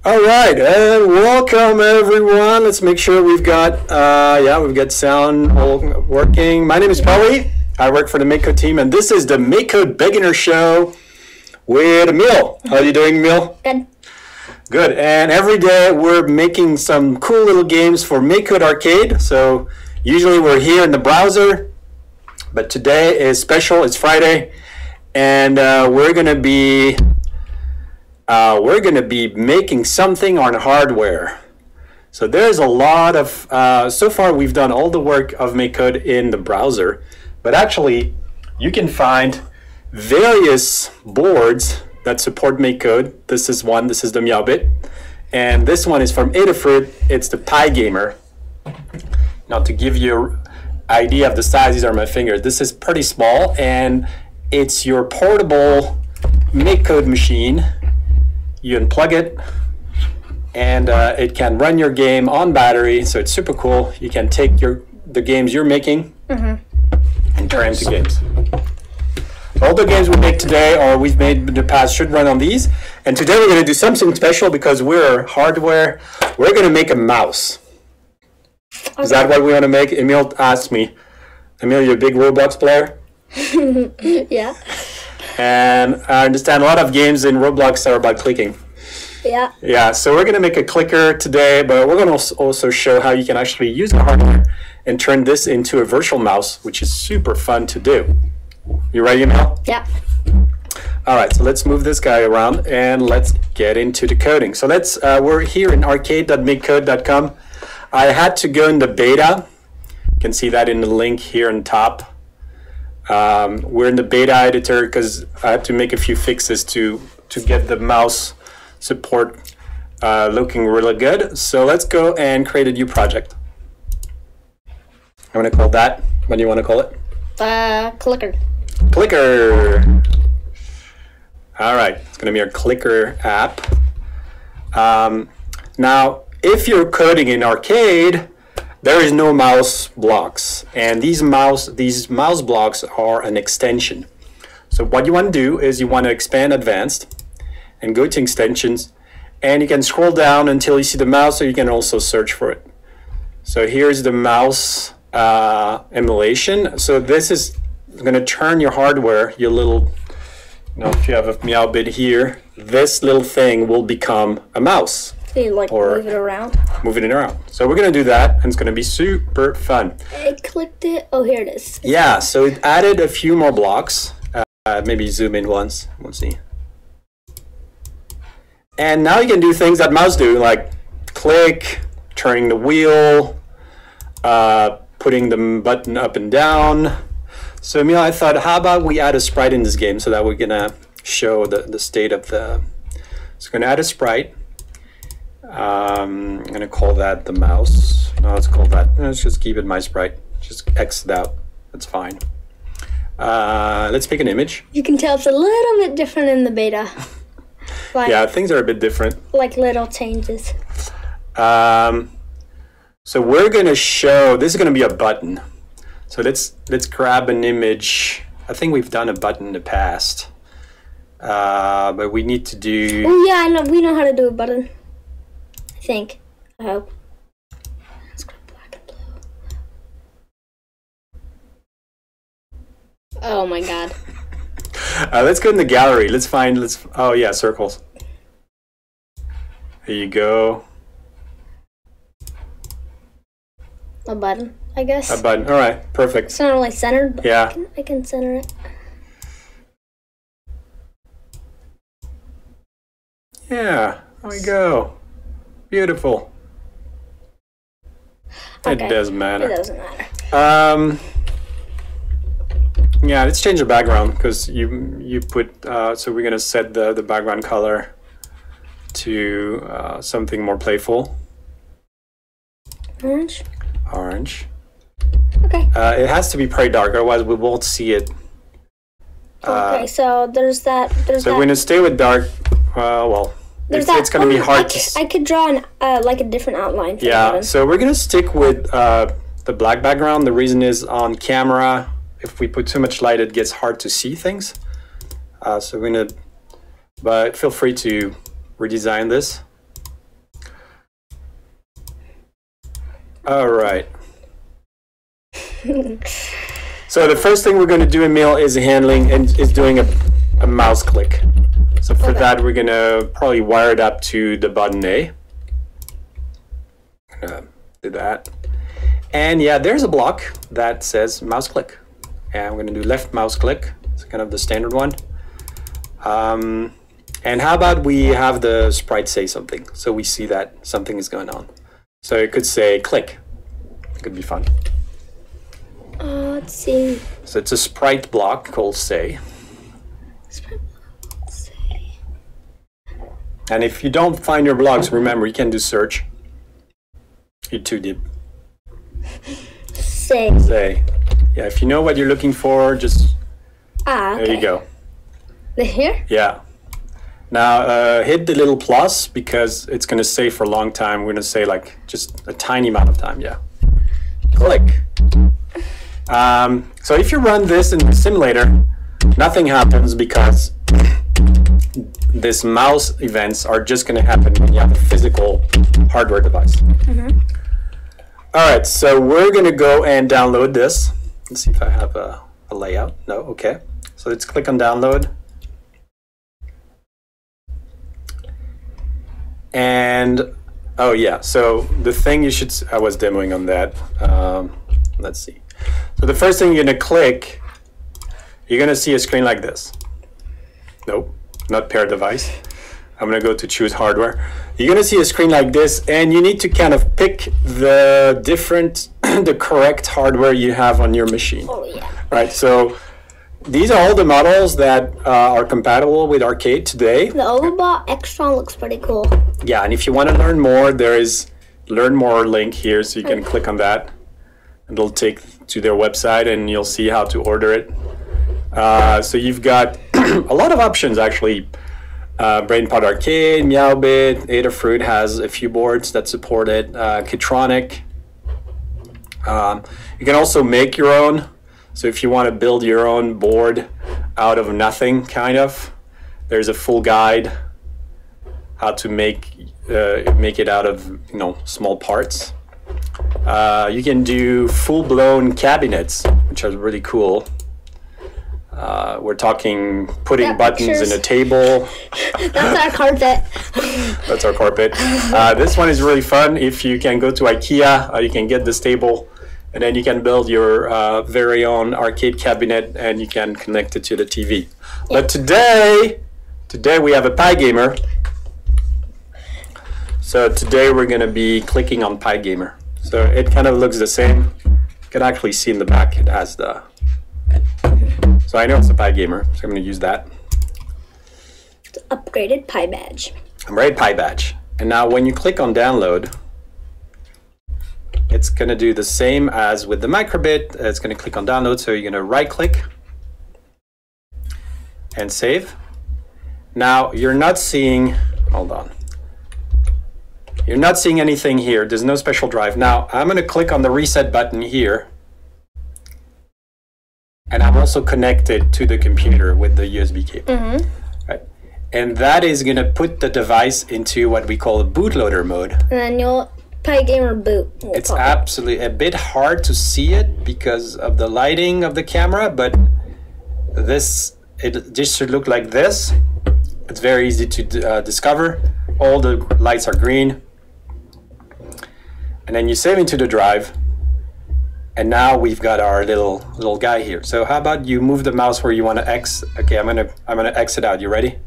All right, and welcome everyone. Let's make sure we've got we've got sound all working. My name is Polly. I work for the MakeCode team, and this is the MakeCode Beginner Show with Emil. How are you doing, Emil? Good. Good. And every day we're making some cool little games for MakeCode Arcade. So usually we're here in the browser, but today is special. It's Friday, and we're gonna be making something on hardware. So there's a lot of, so far we've done all the work of MakeCode in the browser, but actually you can find various boards that support MakeCode. This is one, this is the Meowbit, and this one is from Adafruit. It's the Pi Gamer. Now to give you an idea of the size, these are my fingers. This is pretty small, and it's your portable MakeCode machine. You unplug it, and it can run your game on battery, so it's super cool. You can take the games you're making and turn into games. All the games we make today or we've made in the past should run on these. And today we're going to do something special because we're hardware. We're going to make a mouse. Okay. Is that what we want to make? Emil asked me. Emil, you're a big Roblox player? Yeah. And I understand a lot of games in Roblox are about clicking. Yeah. Yeah, so we're going to make a clicker today, but we're going to also show how you can actually use the hardware and turn this into a virtual mouse, which is super fun to do. You ready, Emil? Yeah. All right, so let's move this guy around and let's get into the coding. So we're here in arcade.makecode.com. I had to go in the beta. You can see that in the link here on top. We're in the beta editor because I had to make a few fixes to get the mouse support looking really good. So let's go and create a new project. I'm going to call that. What do you want to call it? Clicker. Clicker. All right, it's going to be our clicker app. Now, if you're coding in Arcade, there is no mouse blocks, and these mouse blocks are an extension. So what you want to do is you want to expand Advanced and go to Extensions, and you can scroll down until you see the mouse, or you can also search for it. So here's the mouse emulation. So this is going to turn your hardware, your little, if you have a Meowbit here, this little thing will become a mouse. So you move it around? Moving it around. So we're going to do that, and it's going to be super fun. I clicked it. Oh, here it is. Yeah, so it added a few more blocks. Maybe zoom in once. We'll see. And now you can do things that mouse do, like click, turning the wheel, putting the button up and down. So Emil, I thought, how about we add a sprite in this game so that we're going to show the state of the... So we're going to add a sprite. I'm going to call that the mouse. No, let's call that. Let's just keep it my sprite. Just X it out. That's fine. Let's pick an image. You can tell it's a little bit different in the beta. Yeah, things are a bit different. Like little changes. So we're going to show, this is going to be a button. So let's grab an image. I think we've done a button in the past. But we need to do... Oh yeah, I know. We know how to do a button. I think. I hope. Let's go black and blue. Oh my god. Let's go in the gallery. Oh yeah, circles. There you go. A button, I guess. A button. All right, perfect. It's not really centered, but yeah. I can center it. Yeah, there we go. Beautiful. Okay. It doesn't matter. It doesn't matter. Yeah, let's change the background because you put, so we're gonna set the background color to something more playful. Orange? Orange. Okay. It has to be pretty dark, otherwise we won't see it. Okay, so there's that. So we're gonna stay with dark. Well, it's gonna be hard I could draw like a different outline. Yeah, so we're gonna stick with the black background. The reason is on camera, if we put too much light, it gets hard to see things. So we're gonna, but feel free to redesign this. All right. So the first thing we're going to do, Emil, is handling and is doing a mouse click. So for that, we're going to probably wire it up to the button A. I'm going to do that. And yeah, there's a block that says mouse click. And I'm going to do left mouse click. It's kind of the standard one. And how about we have the sprite say something, so we see that something is going on. So it could say click. It could be fun. Let's see. So it's a sprite block called say. And if you don't find your blocks, remember you can do search. You're too deep. Say. Say. Yeah, if you know what you're looking for, just okay. There you go. Here? Yeah. Now hit the little plus because it's going to say for a long time. We're going to say like just a tiny amount of time. Yeah. Click. So if you run this in the simulator, nothing happens because this mouse events are just going to happen when you have a physical hardware device. Mm-hmm. All right, so we're going to go and download this. Let's see if I have a layout. No, okay. So let's click on download. And, oh yeah, so the thing you should, I was demoing on that. Let's see. So the first thing you're going to click, you're going to see a screen like this. Nope, not pair device. I'm going to go to choose hardware. You're going to see a screen like this, and you need to kind of pick the different, the correct hardware you have on your machine. Oh, yeah. Right, so these are all the models that are compatible with Arcade today. The Overbot Extron looks pretty cool. Yeah, and if you want to learn more, there is Learn More link here, so you can click on that. It'll take to their website, and you'll see how to order it. So you've got a lot of options, actually. BrainPod Arcade, Meowbit, Adafruit has a few boards that support it. Keytronic. You can also make your own. So if you want to build your own board out of nothing, kind of, there's a full guide how to make it out of small parts. You can do full-blown cabinets, which are really cool. We're talking putting buttons in a table. That's our carpet. That's our carpet. This one is really fun. If you can go to IKEA, you can get this table, and then you can build your very own arcade cabinet, and you can connect it to the TV. But today we have a Pi Gamer. So today we're going to be clicking on Pi Gamer. So it kind of looks the same. You can actually see in the back it has the... So I know it's a Pi Gamer, so I'm going to use that. It's upgraded Pi badge. Upgraded Pi badge. And now when you click on download, it's going to do the same as with the microbit. It's going to click on download, so you're going to right click and save. Now you're not seeing, hold on. You're not seeing anything here. There's no special drive. Now I'm going to click on the reset button here. And I'm also connected to the computer with the USB cable. Mm-hmm. Right? And that is going to put the device into what we call a bootloader mode. And then you'll Pi Gamer boot. It's absolutely a bit hard to see it because of the lighting of the camera, but it just should look like this. It's very easy to discover. All the lights are green. And then you save into the drive. And now we've got our little guy here. So how about you move the mouse where you want to exit? Okay, I'm gonna exit out. You ready?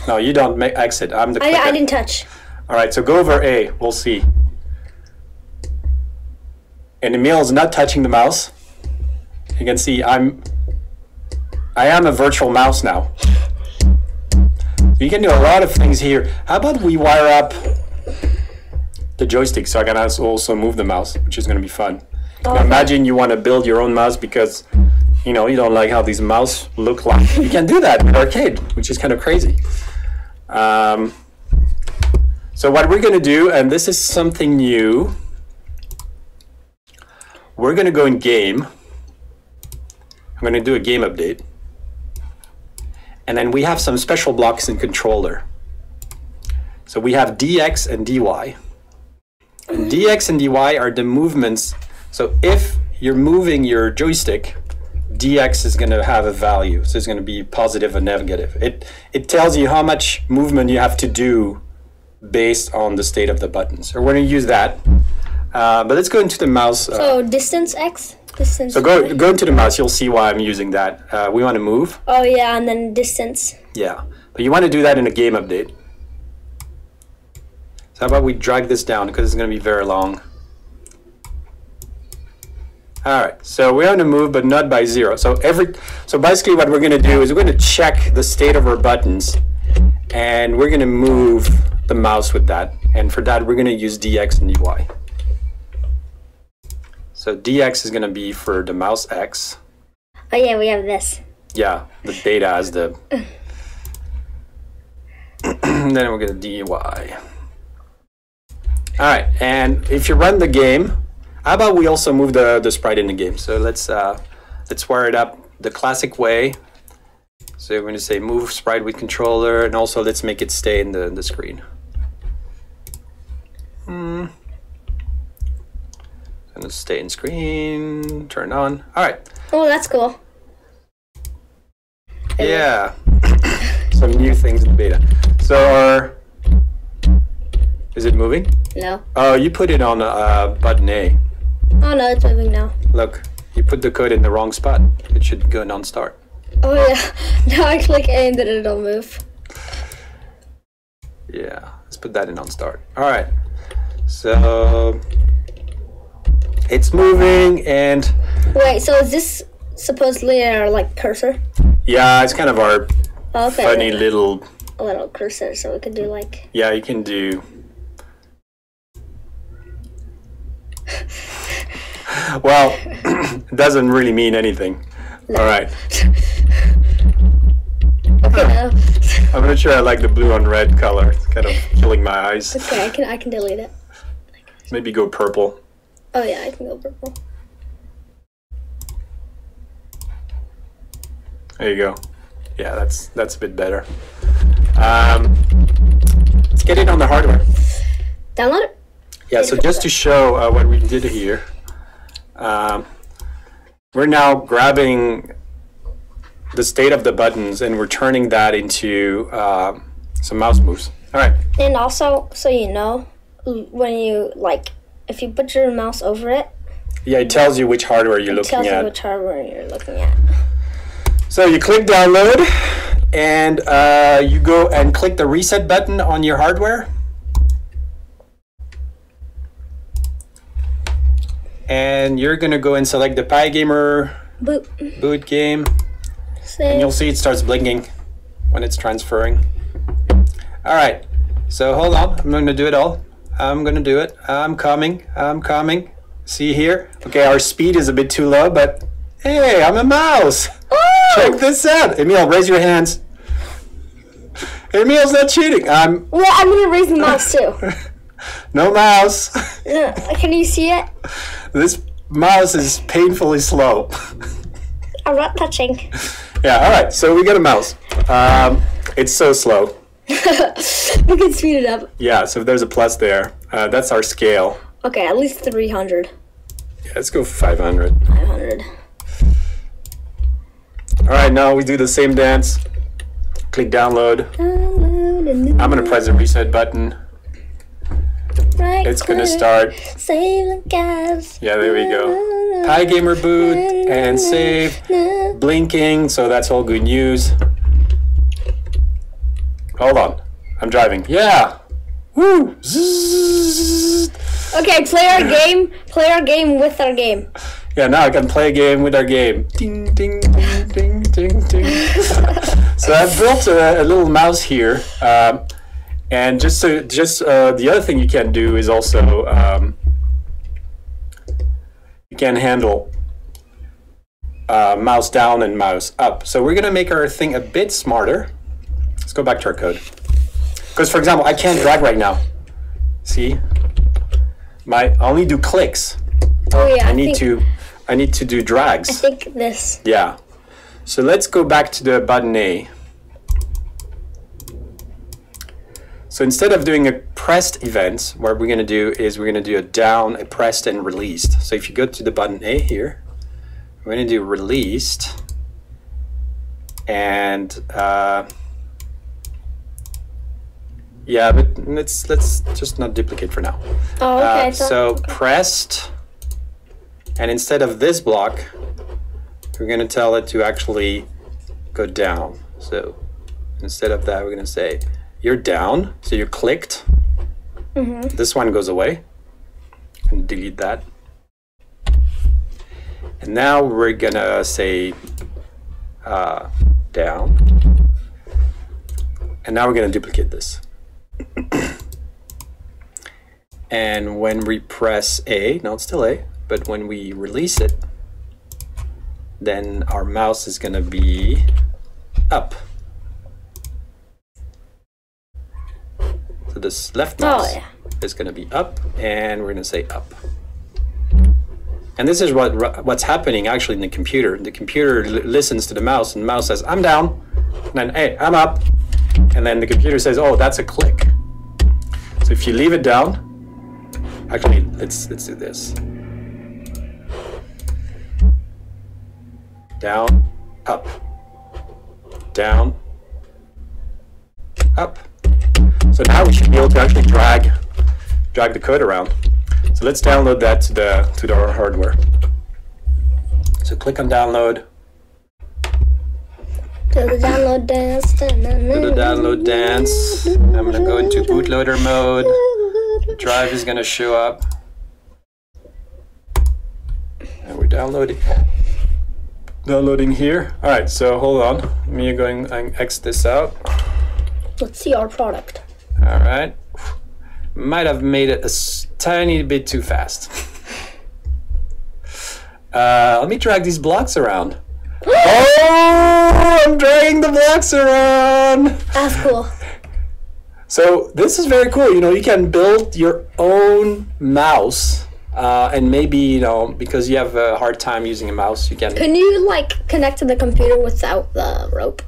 No, you don't exit. I'm the clicker. I didn't touch. All right, so go over A. We'll see. And Emil's not touching the mouse. You can see I am a virtual mouse now. So you can do a lot of things here. How about we wire up the joystick so I can also move the mouse, which is going to be fun. Now imagine you want to build your own mouse because you don't like how these mouse look like. You can do that with Arcade, which is kind of crazy. So what we're going to do, and this is something new, we're going to go in game. I'm going to do a game update. And then we have some special blocks in controller. So we have DX and DY. dx and dy are the movements. So if you're moving your joystick, dx is going to have a value. So it's going to be positive or negative. It tells you how much movement you have to do based on the state of the buttons. So we're going to use that. But let's go into the mouse. So distance x? Distance so go into the mouse. You'll see why I'm using that. We want to move. Oh, yeah, and then distance. Yeah. But you want to do that in a game update. So how about we drag this down because it's going to be very long. All right, so we're going to move, but not by 0. So basically what we're going to do is we're going to check the state of our buttons, and we're going to move the mouse with that. And for that, we're going to use dx and dy. So dx is going to be for the mouse x. Oh yeah, we have this. Yeah, the data as the... Then we're going to dy. All right, and if you run the game, how about we also move the sprite in the game? So let's wire it up the classic way. So we're going to say move sprite with controller, and also let's make it stay in the screen. And let's stay in screen, turn on. All right. Oh, that's cool. Yeah. Some new things in beta. So is it moving? No. Oh, you put it on button A. Oh no, it's moving now. Look, you put the code in the wrong spot. It should go non-start. Oh yeah. Now I click A and then it'll move. Yeah, let's put that in non-start. All right. So it's moving and... Wait, so is this supposedly our like cursor? Yeah, it's kind of our funny little... A little cursor, so we could do like... Yeah, you can do... Well, it doesn't really mean anything. No. All right. Okay. I'm not sure I like the blue on red color. It's kind of killing my eyes. Okay, I can delete it. Maybe go purple. Oh yeah, I can go purple. There you go. Yeah, that's a bit better. Let's get it on the hardware. Download it? Yeah, so just to show what we did here, we're now grabbing the state of the buttons and we're turning that into some mouse moves. All right. And also, so you know, when you if you put your mouse over it. Yeah, it tells you which hardware you're looking at. It tells you which hardware you're looking at. So you click download and you go and click the reset button on your hardware. And you're going to go and select the PyGamer boot game. Save. And you'll see it starts blinking when it's transferring. All right, so hold on. I'm going to do it all. I'm going to do it. I'm coming. See here? Okay, our speed is a bit too low, but hey, I'm a mouse. Oh! Check this out. Emil, raise your hands. Emil's not cheating. Well, I'm going to raise the mouse too. No mouse. Can you see it? This mouse is painfully slow. I'm not touching. Yeah, all right, so we got a mouse. It's so slow. We can speed it up. Yeah, so there's a plus there. That's our scale. Okay, at least 300. Yeah, let's go 500. 500. All right, now we do the same dance. Click download. I'm going to press the reset button. Right, it's going to start. Save the gas. Yeah, there we go. PyGamer boot and save. Blinking, so that's all good news. Hold on. I'm driving. Yeah. Woo. Zzz. Okay, play our game. Play our game with our game. Yeah, now I can play a game with our game. Ding, ding, ding, ding, ding, ding. So I've built a little mouse here. And the other thing you can do is also you can handle mouse down and mouse up. So we're gonna make our thing a bit smarter. Let's go back to our code. Because for example, I can't drag right now. See, I only do clicks. Oh yeah. I need to do drags. I think this. Yeah. So let's go back to the button A. So instead of doing a pressed event, what we're going to do is we're going to do a down, a pressed, and released. So if you go to the button A here, we're going to do released, and yeah, but let's just not duplicate for now. Oh, okay. So pressed, and instead of this block, we're going to tell it to actually go down. So instead of that, we're going to say you're down. So you're clicked. Mm-hmm. This one goes away. And delete that. And now we're going to say down. And now we're going to duplicate this. And when we press A, no, it's still A, but when we release it, then our mouse is going to be up. So this left mouse is going to be up, and we're going to say up. And this is what's happening actually in the computer. The computer listens to the mouse, and the mouse says, I'm down. And then, hey, I'm up. And then the computer says, oh, that's a click. So if you leave it down, actually, let's do this. Down, up, down, up. So now we should be able to actually drag the code around. So let's download that to our hardware. So click on download. Do the download dance. Do the download dance. I'm gonna go into bootloader mode. The drive is gonna show up. And we're downloading here. All right, so hold on. Me going and X this out. Let's see our product. All right. Might have made it a tiny bit too fast. Let me drag these blocks around. Oh, I'm dragging the blocks around. That's cool. So this is very cool. You know, you can build your own mouse. And maybe, you know, because you have a hard time using a mouse, you can... Can you, like, connect to the computer without the rope?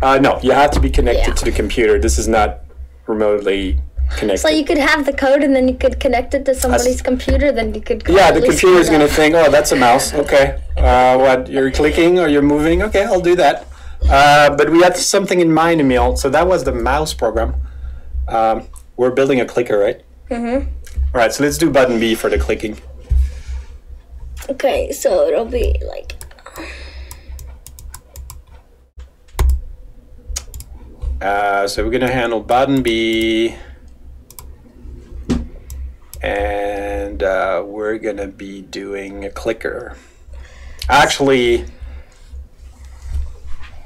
No, you have to be connected to the computer. This is not remotely connected. So you could have the code and then you could connect it to somebody's computer, then you could... Yeah, the computer is going to think, oh, that's a mouse. Okay. What, you're clicking or you're moving? Okay, I'll do that. But we had something in mind, Emil. So that was the mouse program. We're building a clicker, right? Mm-hmm. All right, so let's do button B for the clicking. Okay, so it'll be like... So we're going to handle button B. And we're going to be doing a clicker. Actually,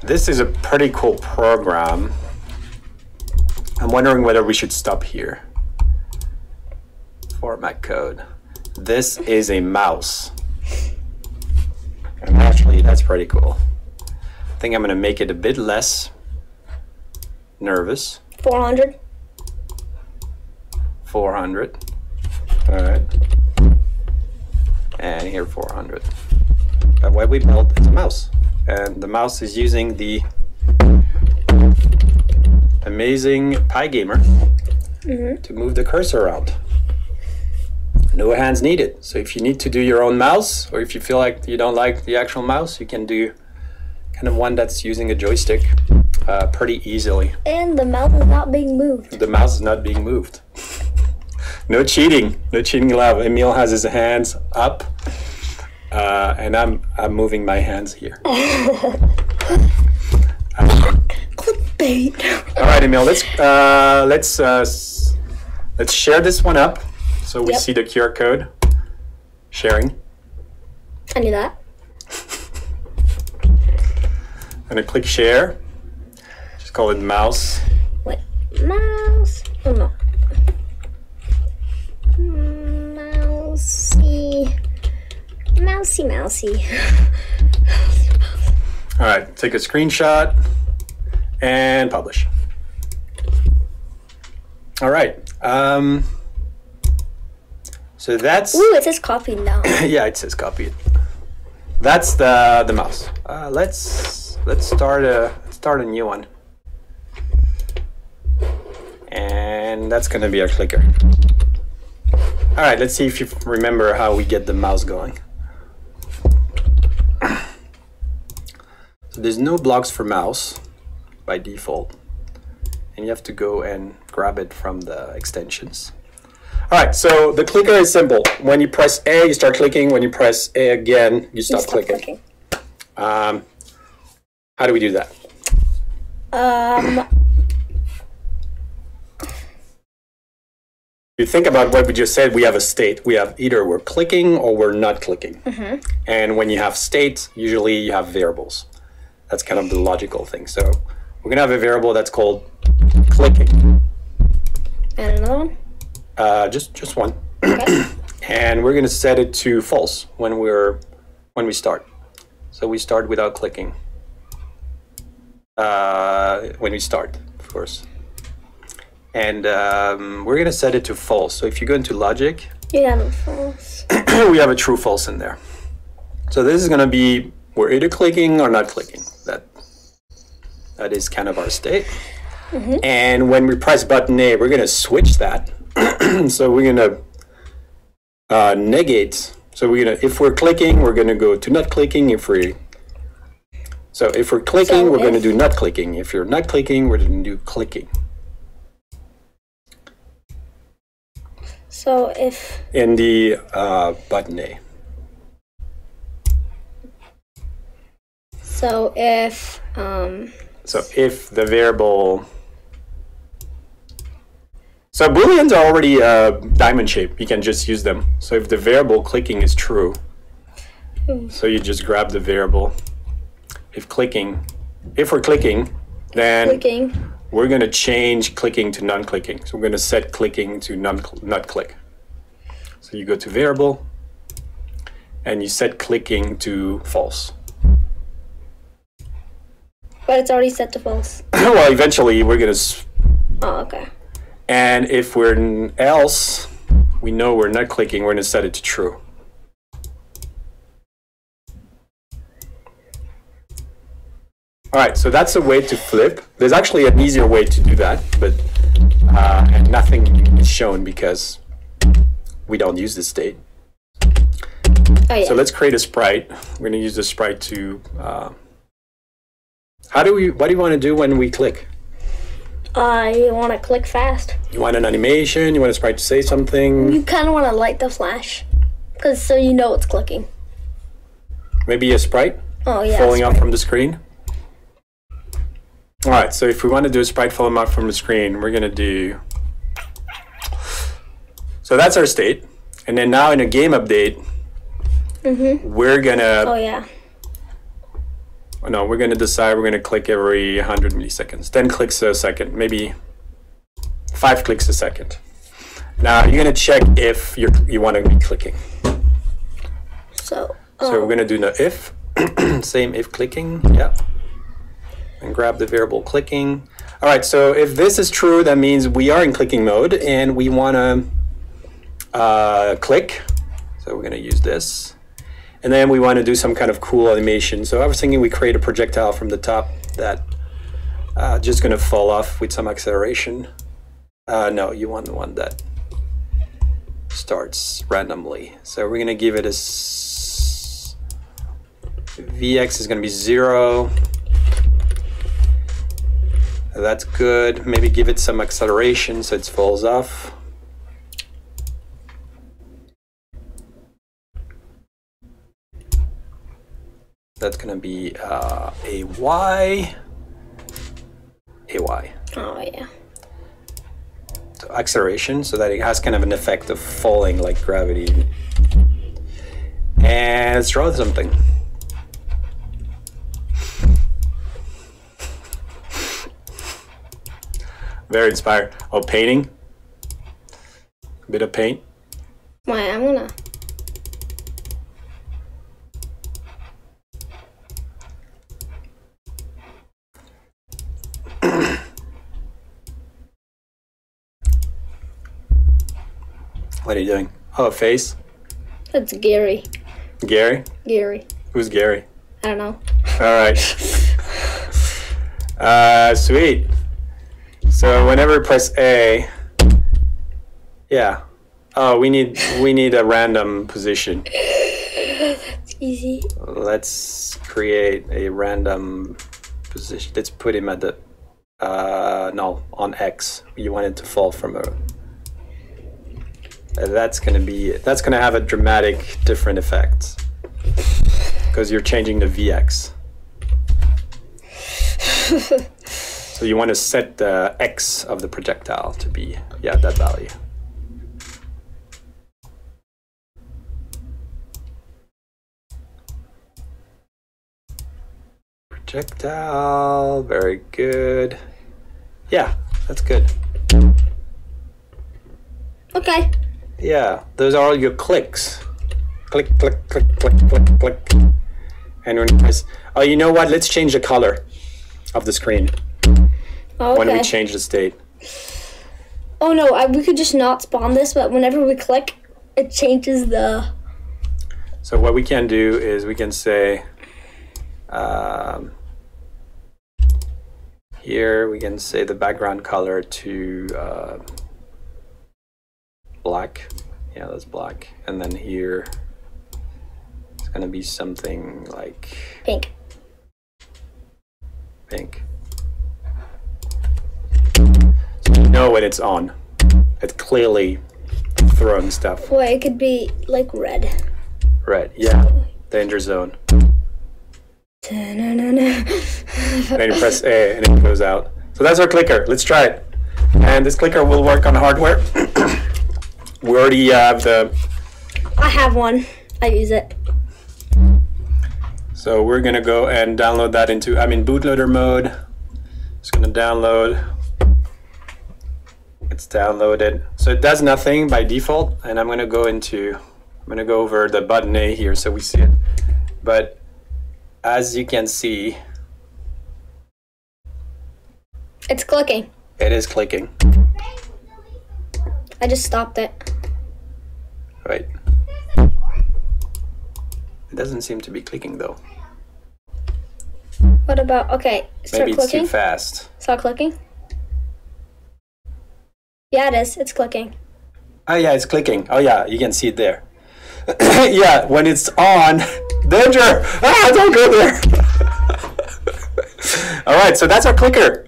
this is a pretty cool program. I'm wondering whether we should stop here. Format code. This is a mouse. And actually, that's pretty cool. I think I'm going to make it a bit less nervous. 400. 400. All right. And here 400. But what we built is a mouse. And the mouse is using the amazing PyGamer to move the cursor around. No hands needed. So if you need to do your own mouse, or if you feel like you don't like the actual mouse, you can do kind of one that's using a joystick pretty easily. And the mouse is not being moved. The mouse is not being moved. No cheating. No cheating allowed. Emil has his hands up, and I'm moving my hands here. Clickbait. All right, Emil. Let's share this one up. So we see the QR code. Sharing. I knew that. I'm gonna click share. Just call it mouse. Wait, mouse? Oh no. Mousy. All right, take a screenshot and publish. All right. So that's... Ooh, it says copied now. Yeah, it says copied. That's the mouse. Let's start a new one. And And that's going to be our clicker. All right, let's see if you remember how we get the mouse going. So there's no blocks for mouse by default. And you have to go and grab it from the extensions. All right, so the clicker is simple. When you press A, you start clicking. When you press A again, you stop clicking. How do we do that? You think about what we just said, we have a state. We have either we're clicking or we're not clicking. And when you have states, usually you have variables. That's kind of the logical thing. So we're going to have a variable that's called clicking. And another one? Just one. Okay. And we're going to set it to false when we start. So we start without clicking. When we start, of course. And we're going to set it to false. So if you go into logic, Yeah, false. we have a true false in there. So this is going to be, we're either clicking or not clicking. That is kind of our state. And when we press button A, we're going to switch that. So we're going to negate. So we're going to, if we're clicking, we're going to go to not clicking. If we're clicking, we're going to do not clicking. If you're not clicking, we're going to do clicking. So if... In the button A. So if... So if the variable... So Booleans are already diamond shape. You can just use them. So if the variable clicking is true, so you just grab the variable. If we're clicking, then we're going to change clicking to non-clicking. So we're going to set clicking to not click. So you go to variable, and you set clicking to false. But it's already set to false. Well, eventually we're going to... Oh, okay. And if we're else, we know we're not clicking, we're going to set it to true. All right, so that's a way to flip. There's actually an easier way to do that, but and nothing is shown because we don't use this state. Oh, yeah. So let's create a sprite. We're going to use the sprite to... what do you want to do when we click? You want to click fast. You want an animation? You want a sprite to say something? You kind of want to light the flash, because so you know it's clicking. Maybe a sprite? Oh, yeah. Falling off from the screen? All right, so if we want to do a sprite falling off from the screen, we're going to do... So that's our state. And then now in a game update, we're going to... Oh, yeah. No, we're going to decide we're going to click every 100 milliseconds. 10 clicks a second, maybe 5 clicks a second. Now you're going to check if you want to be clicking. So we're going to do the if, same if clicking, yeah. And grab the variable clicking. All right, so if this is true, that means we are in clicking mode and we want to click. So we're going to use this. And then we want to do some kind of cool animation. So I was thinking we create a projectile from the top that just going to fall off with some acceleration. No, you want the one that starts randomly. So we're going to give it a Vx is going to be 0. That's good. Maybe give it some acceleration so it falls off. That's going to be a Y. Oh, yeah. So acceleration, so that it has kind of an effect of falling like gravity. And let's draw something. Very inspired. Oh, painting. A bit of paint. Why, I'm gonna... What are you doing? Oh, a face? That's Gary. Gary? Gary. Who's Gary? I don't know. All right. Sweet. So whenever we press A, Yeah. Oh, we need a random position. It's easy. Let's create a random position. Let's put him at the no, on X. You want it to fall from a. That's gonna have a dramatic different effect because you're changing the VX. So you want to set the X of the projectile to be that value. Projectile, very good. Yeah, that's good. Okay. Yeah, those are all your clicks. Click, click, click, click, click, click. And when you press, oh, you know what? Let's change the color of the screen when we change the state. Oh no, we could just not spawn this, but whenever we click, it changes the... So what we can do is we can say, here we can say the background color to black. Yeah, that's black. And then here it's gonna be something like pink. Pink. So you know when it's on. It's clearly throwing stuff. Boy, it could be like red. Red, yeah. Danger zone. Then you press A and it goes out. So that's our clicker. Let's try it. And this clicker will work on hardware. We already have the... I have one. I use it. So we're going to go and download that into... I'm in bootloader mode. It's going to download. It's downloaded. So it does nothing by default. And I'm going to go into... I'm going to go over the button A here so we see it. But as you can see... It's clicking. It is clicking. I just stopped it. Right. It doesn't seem to be clicking though. What about, okay, start Maybe clicking. It's too fast. Start clicking. Yeah, it is. It's clicking. Oh yeah, it's clicking. Oh yeah, you can see it there. Yeah, when it's on, danger! Ah, don't go there! All right, so that's our clicker.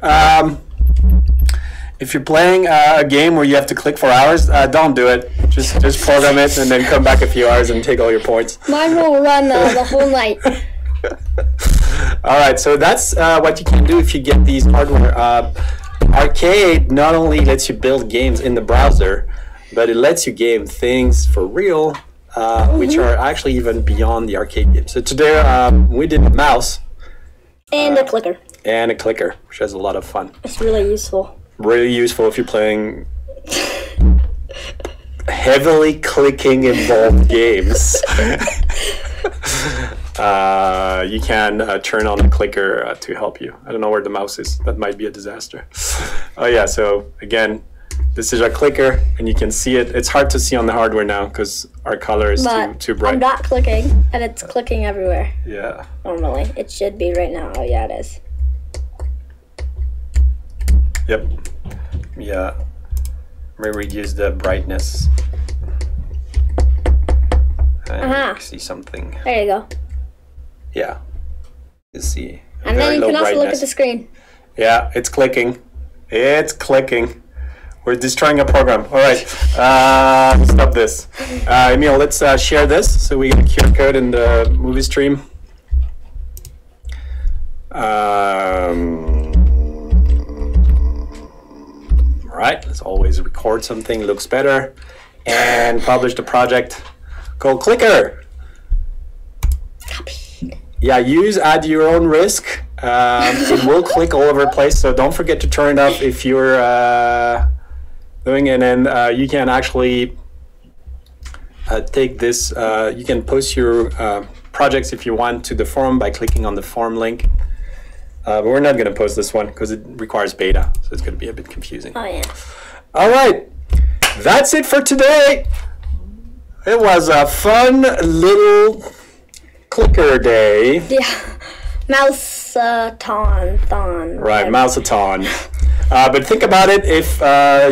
If you're playing a game where you have to click for hours, don't do it. Just program it and then come back a few hours and take all your points. Mine will run the whole night. All right, so that's what you can do if you get these hardware. Arcade not only lets you build games in the browser, but it lets you game things for real, which are actually even beyond the arcade game. So today we did a mouse. And a clicker. And a clicker, which has a lot of fun. It's really useful. Really useful if you're playing heavily clicking involved games. You can turn on the clicker to help you. I don't know where the mouse is. That might be a disaster. Oh yeah, so again, this is our clicker and you can see it. It's hard to see on the hardware now because our color is too bright. I'm not clicking and it's clicking everywhere. Yeah. Normally, it should be right now. Oh yeah, it is. Yep. Yeah. Let me reduce the brightness. And see something. There you go. Yeah. You see. And then you can also look at the screen. Yeah, it's clicking. It's clicking. We're destroying a program. All right. Stop this. Emil, let's share this so we get a QR code in the movie stream. Right, let's always record something, looks better, and publish the project called Clicker. Copy. Yeah, use at your own risk. It will click all over the place, so don't forget to turn it off if you're doing it. And you can actually take this, you can post your projects if you want to the forum by clicking on the forum link. But we're not going to post this one because it requires beta, so it's going to be a bit confusing. Oh, yeah. All right. That's it for today. It was a fun little clicker day. Yeah. Mouse-a-thon. Right, mouse-a-thon. But think about it, if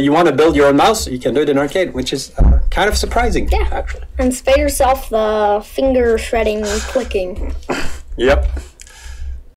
you want to build your own mouse, you can do it in Arcade, which is kind of surprising, actually. And spare yourself the finger shredding clicking. Yep.